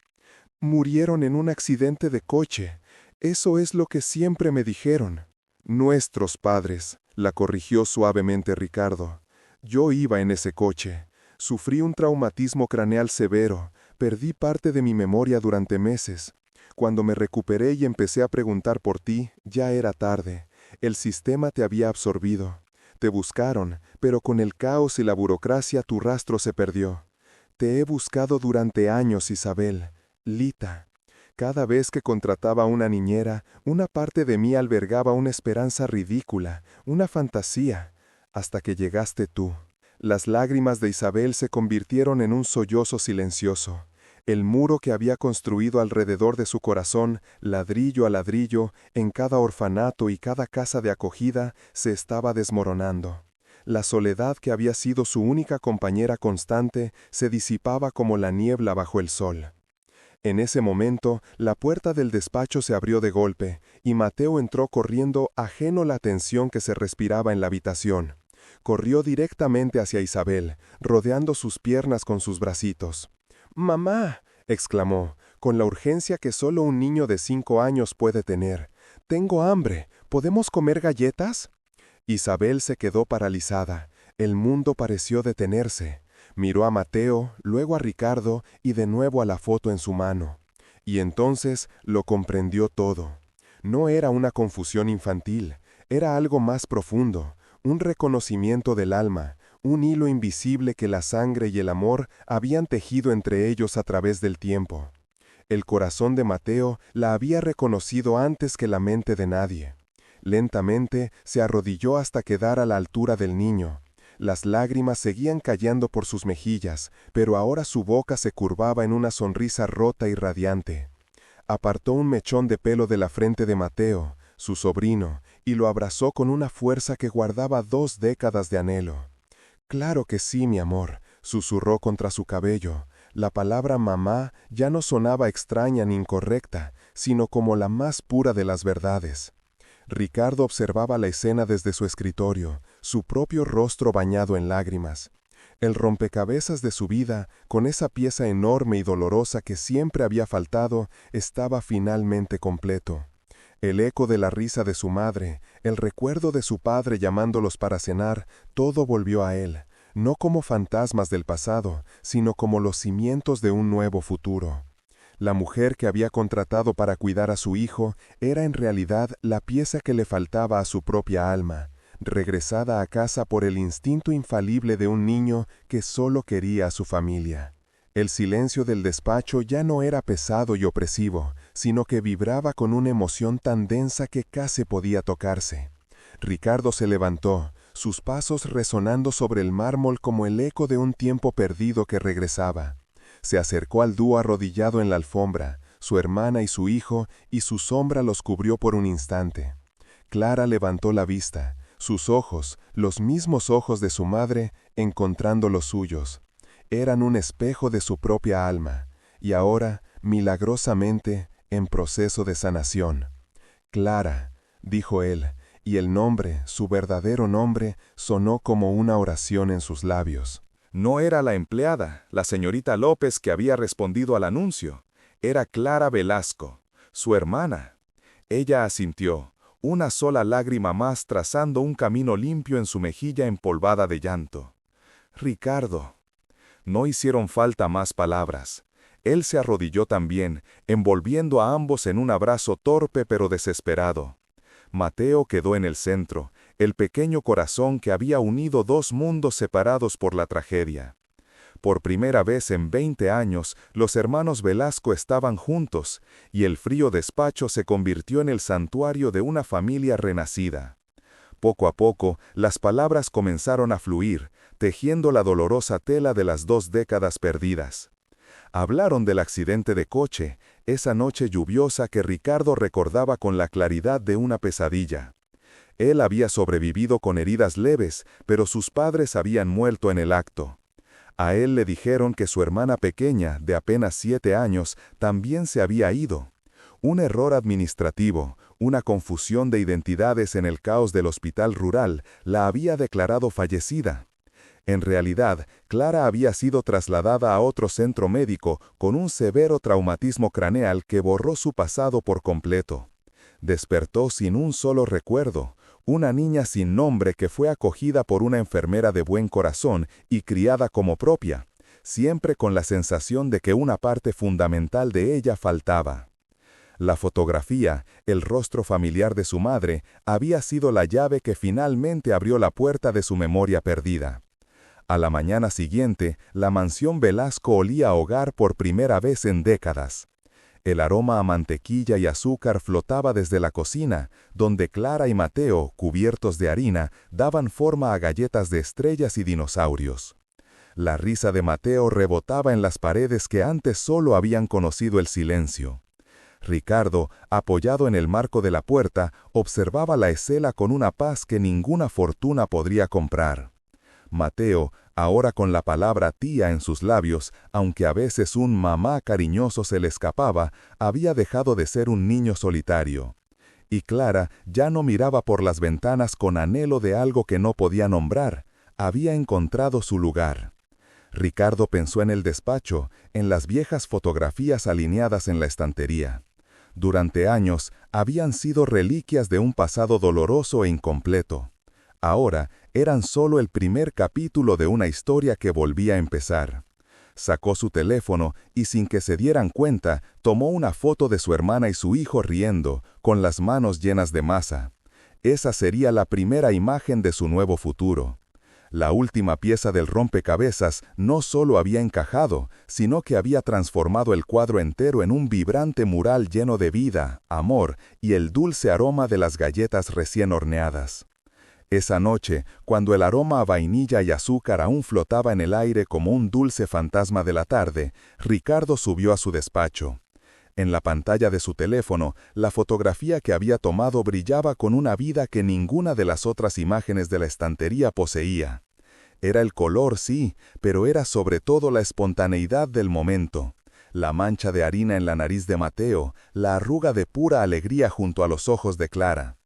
«Murieron en un accidente de coche. Eso es lo que siempre me dijeron». «Nuestros padres», la corrigió suavemente Ricardo. «Yo iba en ese coche. Sufrí un traumatismo craneal severo. Perdí parte de mi memoria durante meses. Cuando me recuperé y empecé a preguntar por ti, ya era tarde. El sistema te había absorbido. Te buscaron, pero con el caos y la burocracia tu rastro se perdió. Te he buscado durante años, Isabel. Lita. Cada vez que contrataba a una niñera, una parte de mí albergaba una esperanza ridícula, una fantasía, hasta que llegaste tú». Las lágrimas de Isabel se convirtieron en un sollozo silencioso. El muro que había construido alrededor de su corazón, ladrillo a ladrillo, en cada orfanato y cada casa de acogida, se estaba desmoronando. La soledad que había sido su única compañera constante se disipaba como la niebla bajo el sol. En ese momento, la puerta del despacho se abrió de golpe, y Mateo entró corriendo, ajeno a la tensión que se respiraba en la habitación. Corrió directamente hacia Isabel, rodeando sus piernas con sus bracitos. «¡Mamá!», exclamó, con la urgencia que solo un niño de 5 años puede tener. «Tengo hambre. ¿Podemos comer galletas?». Isabel se quedó paralizada. El mundo pareció detenerse. Miró a Mateo, luego a Ricardo y de nuevo a la foto en su mano. Y entonces lo comprendió todo. No era una confusión infantil, era algo más profundo, un reconocimiento del alma, un hilo invisible que la sangre y el amor habían tejido entre ellos a través del tiempo. El corazón de Mateo la había reconocido antes que la mente de nadie. Lentamente se arrodilló hasta quedar a la altura del niño. Las lágrimas seguían cayendo por sus mejillas, pero ahora su boca se curvaba en una sonrisa rota y radiante. Apartó un mechón de pelo de la frente de Mateo, su sobrino, y lo abrazó con una fuerza que guardaba 2 décadas de anhelo. «Claro que sí, mi amor», susurró contra su cabello. La palabra mamá ya no sonaba extraña ni incorrecta, sino como la más pura de las verdades. Ricardo observaba la escena desde su escritorio, su propio rostro bañado en lágrimas. El rompecabezas de su vida, con esa pieza enorme y dolorosa que siempre había faltado, estaba finalmente completo. El eco de la risa de su madre, el recuerdo de su padre llamándolos para cenar, todo volvió a él, no como fantasmas del pasado, sino como los cimientos de un nuevo futuro. La mujer que había contratado para cuidar a su hijo era en realidad la pieza que le faltaba a su propia alma, regresada a casa por el instinto infalible de un niño que solo quería a su familia. El silencio del despacho ya no era pesado y opresivo, sino que vibraba con una emoción tan densa que casi podía tocarse. Ricardo se levantó, sus pasos resonando sobre el mármol como el eco de un tiempo perdido que regresaba. Se acercó al dúo arrodillado en la alfombra, su hermana y su hijo, y su sombra los cubrió por un instante. Clara levantó la vista, sus ojos, los mismos ojos de su madre, encontrando los suyos. Eran un espejo de su propia alma, y ahora, milagrosamente, en proceso de sanación. «Clara», dijo él, y el nombre, su verdadero nombre, sonó como una oración en sus labios. No era la empleada, la señorita López, que había respondido al anuncio. Era Clara Velasco, su hermana. Ella asintió, una sola lágrima más trazando un camino limpio en su mejilla empolvada de llanto. «Ricardo». No hicieron falta más palabras. Él se arrodilló también, envolviendo a ambos en un abrazo torpe pero desesperado. Mateo quedó en el centro, el pequeño corazón que había unido 2 mundos separados por la tragedia. Por primera vez en 20 años, los hermanos Velasco estaban juntos, y el frío despacho se convirtió en el santuario de una familia renacida. Poco a poco, las palabras comenzaron a fluir, tejiendo la dolorosa tela de las 2 décadas perdidas. Hablaron del accidente de coche, esa noche lluviosa que Ricardo recordaba con la claridad de una pesadilla. Él había sobrevivido con heridas leves, pero sus padres habían muerto en el acto. A él le dijeron que su hermana pequeña, de apenas 7 años, también se había ido. Un error administrativo, una confusión de identidades en el caos del hospital rural, la había declarado fallecida. En realidad, Clara había sido trasladada a otro centro médico con un severo traumatismo craneal que borró su pasado por completo. Despertó sin un solo recuerdo, una niña sin nombre que fue acogida por una enfermera de buen corazón y criada como propia, siempre con la sensación de que una parte fundamental de ella faltaba. La fotografía, el rostro familiar de su madre, había sido la llave que finalmente abrió la puerta de su memoria perdida. A la mañana siguiente, la mansión Velasco olía a hogar por primera vez en décadas. El aroma a mantequilla y azúcar flotaba desde la cocina, donde Clara y Mateo, cubiertos de harina, daban forma a galletas de estrellas y dinosaurios. La risa de Mateo rebotaba en las paredes que antes solo habían conocido el silencio. Ricardo, apoyado en el marco de la puerta, observaba la escena con una paz que ninguna fortuna podría comprar. Mateo, ahora con la palabra tía en sus labios, aunque a veces un mamá cariñoso se le escapaba, había dejado de ser un niño solitario. Y Clara ya no miraba por las ventanas con anhelo de algo que no podía nombrar, había encontrado su lugar. Ricardo pensó en el despacho, en las viejas fotografías alineadas en la estantería. Durante años habían sido reliquias de un pasado doloroso e incompleto. Ahora eran solo el primer capítulo de una historia que volvía a empezar. Sacó su teléfono y sin que se dieran cuenta, tomó una foto de su hermana y su hijo riendo, con las manos llenas de masa. Esa sería la primera imagen de su nuevo futuro. La última pieza del rompecabezas no solo había encajado, sino que había transformado el cuadro entero en un vibrante mural lleno de vida, amor y el dulce aroma de las galletas recién horneadas. Esa noche, cuando el aroma a vainilla y azúcar aún flotaba en el aire como un dulce fantasma de la tarde, Ricardo subió a su despacho. En la pantalla de su teléfono, la fotografía que había tomado brillaba con una vida que ninguna de las otras imágenes de la estantería poseía. Era el color, sí, pero era sobre todo la espontaneidad del momento. La mancha de harina en la nariz de Mateo, la arruga de pura alegría junto a los ojos de Clara.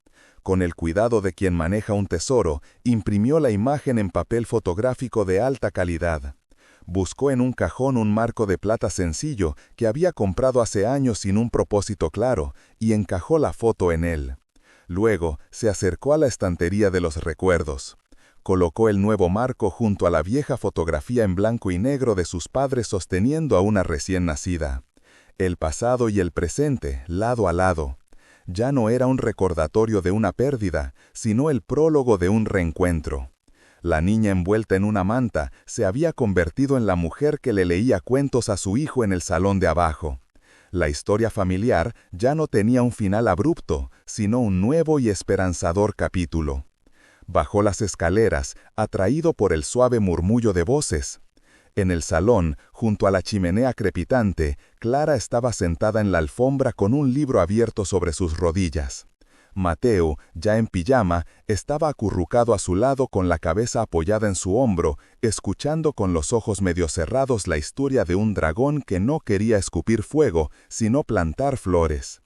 Con el cuidado de quien maneja un tesoro, imprimió la imagen en papel fotográfico de alta calidad. Buscó en un cajón un marco de plata sencillo que había comprado hace años sin un propósito claro, y encajó la foto en él. Luego se acercó a la estantería de los recuerdos. Colocó el nuevo marco junto a la vieja fotografía en blanco y negro de sus padres sosteniendo a una recién nacida. El pasado y el presente, lado a lado. Ya no era un recordatorio de una pérdida, sino el prólogo de un reencuentro. La niña envuelta en una manta se había convertido en la mujer que le leía cuentos a su hijo en el salón de abajo. La historia familiar ya no tenía un final abrupto, sino un nuevo y esperanzador capítulo. Bajó las escaleras, atraído por el suave murmullo de voces. En el salón, junto a la chimenea crepitante, Clara estaba sentada en la alfombra con un libro abierto sobre sus rodillas. Mateo, ya en pijama, estaba acurrucado a su lado con la cabeza apoyada en su hombro, escuchando con los ojos medio cerrados la historia de un dragón que no quería escupir fuego, sino plantar flores.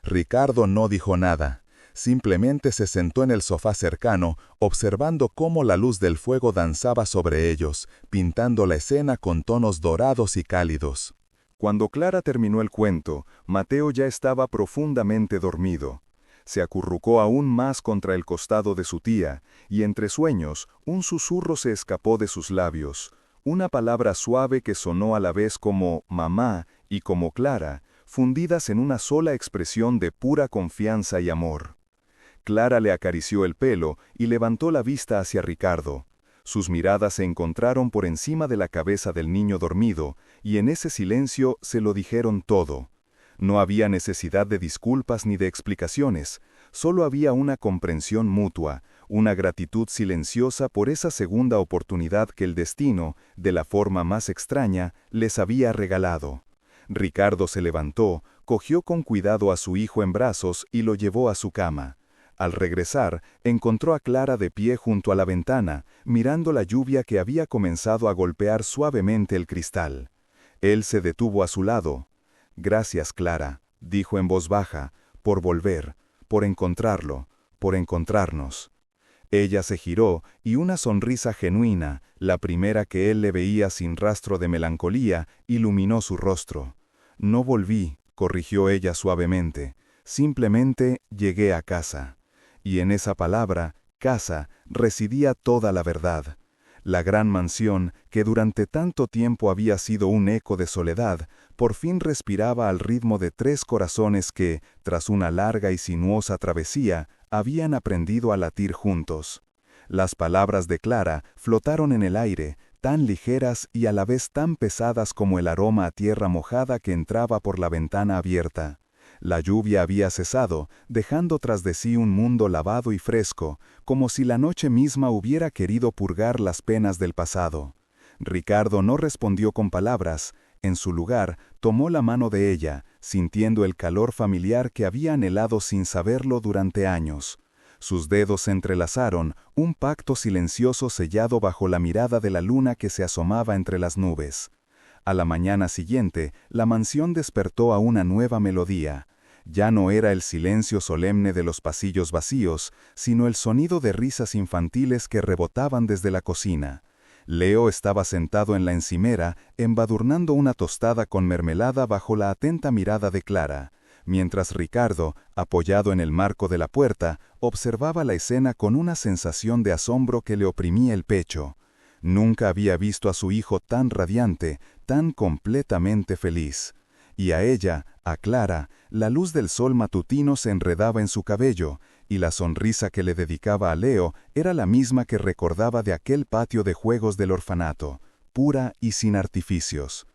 Ricardo no dijo nada. Simplemente se sentó en el sofá cercano, observando cómo la luz del fuego danzaba sobre ellos, pintando la escena con tonos dorados y cálidos. Cuando Clara terminó el cuento, Mateo ya estaba profundamente dormido. Se acurrucó aún más contra el costado de su tía, y entre sueños, un susurro se escapó de sus labios, una palabra suave que sonó a la vez como mamá y como Clara, fundidas en una sola expresión de pura confianza y amor. Clara le acarició el pelo y levantó la vista hacia Ricardo. Sus miradas se encontraron por encima de la cabeza del niño dormido, y en ese silencio se lo dijeron todo. No había necesidad de disculpas ni de explicaciones, solo había una comprensión mutua, una gratitud silenciosa por esa segunda oportunidad que el destino, de la forma más extraña, les había regalado. Ricardo se levantó, cogió con cuidado a su hijo en brazos y lo llevó a su cama. Al regresar, encontró a Clara de pie junto a la ventana, mirando la lluvia que había comenzado a golpear suavemente el cristal. Él se detuvo a su lado. «Gracias, Clara», dijo en voz baja, «por volver, por encontrarlo, por encontrarnos». Ella se giró y una sonrisa genuina, la primera que él le veía sin rastro de melancolía, iluminó su rostro. «No volví», corrigió ella suavemente, «simplemente llegué a casa». Y en esa palabra, casa, residía toda la verdad. La gran mansión, que durante tanto tiempo había sido un eco de soledad, por fin respiraba al ritmo de 3 corazones que, tras una larga y sinuosa travesía, habían aprendido a latir juntos. Las palabras de Clara flotaron en el aire, tan ligeras y a la vez tan pesadas como el aroma a tierra mojada que entraba por la ventana abierta. La lluvia había cesado, dejando tras de sí un mundo lavado y fresco, como si la noche misma hubiera querido purgar las penas del pasado. Ricardo no respondió con palabras. En su lugar, tomó la mano de ella, sintiendo el calor familiar que había anhelado sin saberlo durante años. Sus dedos se entrelazaron, un pacto silencioso sellado bajo la mirada de la luna que se asomaba entre las nubes. A la mañana siguiente, la mansión despertó a una nueva melodía. Ya no era el silencio solemne de los pasillos vacíos, sino el sonido de risas infantiles que rebotaban desde la cocina. Leo estaba sentado en la encimera, embadurnando una tostada con mermelada bajo la atenta mirada de Clara. mientras Ricardo, apoyado en el marco de la puerta, observaba la escena con una sensación de asombro que le oprimía el pecho. Nunca había visto a su hijo tan radiante, tan completamente feliz. Y a ella, a Clara, la luz del sol matutino se enredaba en su cabello, y la sonrisa que le dedicaba a Leo era la misma que recordaba de aquel patio de juegos del orfanato, pura y sin artificios.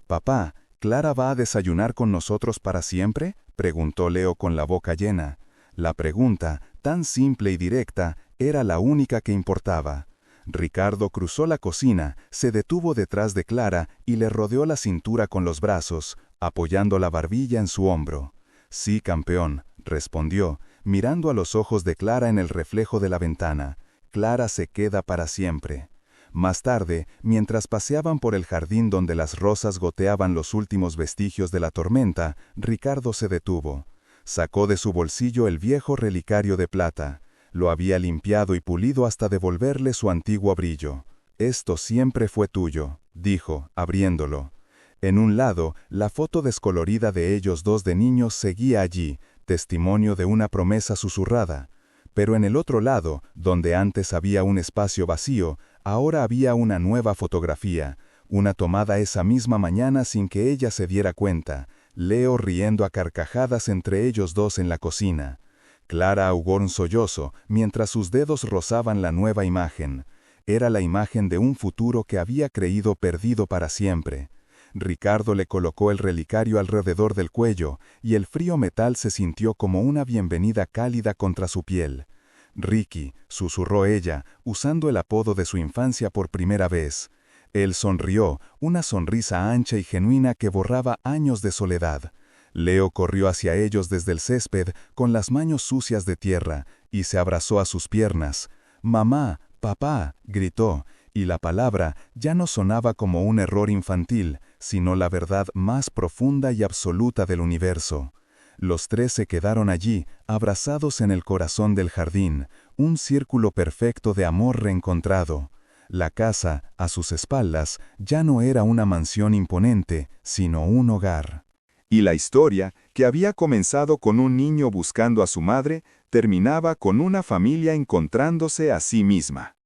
«Papá, ¿Clara va a desayunar con nosotros para siempre?», preguntó Leo con la boca llena. La pregunta, tan simple y directa, era la única que importaba. Ricardo cruzó la cocina, se detuvo detrás de Clara y le rodeó la cintura con los brazos, apoyando la barbilla en su hombro. «Sí, campeón», respondió, mirando a los ojos de Clara en el reflejo de la ventana. «Clara se queda para siempre». Más tarde, mientras paseaban por el jardín donde las rosas goteaban los últimos vestigios de la tormenta, Ricardo se detuvo. Sacó de su bolsillo el viejo relicario de plata. Lo había limpiado y pulido hasta devolverle su antiguo brillo. «Esto siempre fue tuyo», dijo, abriéndolo. En un lado, la foto descolorida de ellos dos de niños seguía allí, testimonio de una promesa susurrada. Pero en el otro lado, donde antes había un espacio vacío, ahora había una nueva fotografía, una tomada esa misma mañana sin que ella se diera cuenta, Leo riendo a carcajadas entre ellos dos en la cocina. Clara ahogó un sollozo mientras sus dedos rozaban la nueva imagen. Era la imagen de un futuro que había creído perdido para siempre. Ricardo le colocó el relicario alrededor del cuello, y el frío metal se sintió como una bienvenida cálida contra su piel. «Ricky», susurró ella, usando el apodo de su infancia por primera vez. Él sonrió, una sonrisa ancha y genuina que borraba años de soledad. Leo corrió hacia ellos desde el césped, con las manos sucias de tierra, y se abrazó a sus piernas. «Mamá, papá», gritó, y la palabra ya no sonaba como un error infantil, sino la verdad más profunda y absoluta del universo. Los tres se quedaron allí, abrazados en el corazón del jardín, un círculo perfecto de amor reencontrado. La casa, a sus espaldas, ya no era una mansión imponente, sino un hogar. Y la historia, que había comenzado con un niño buscando a su madre, terminaba con una familia encontrándose a sí misma.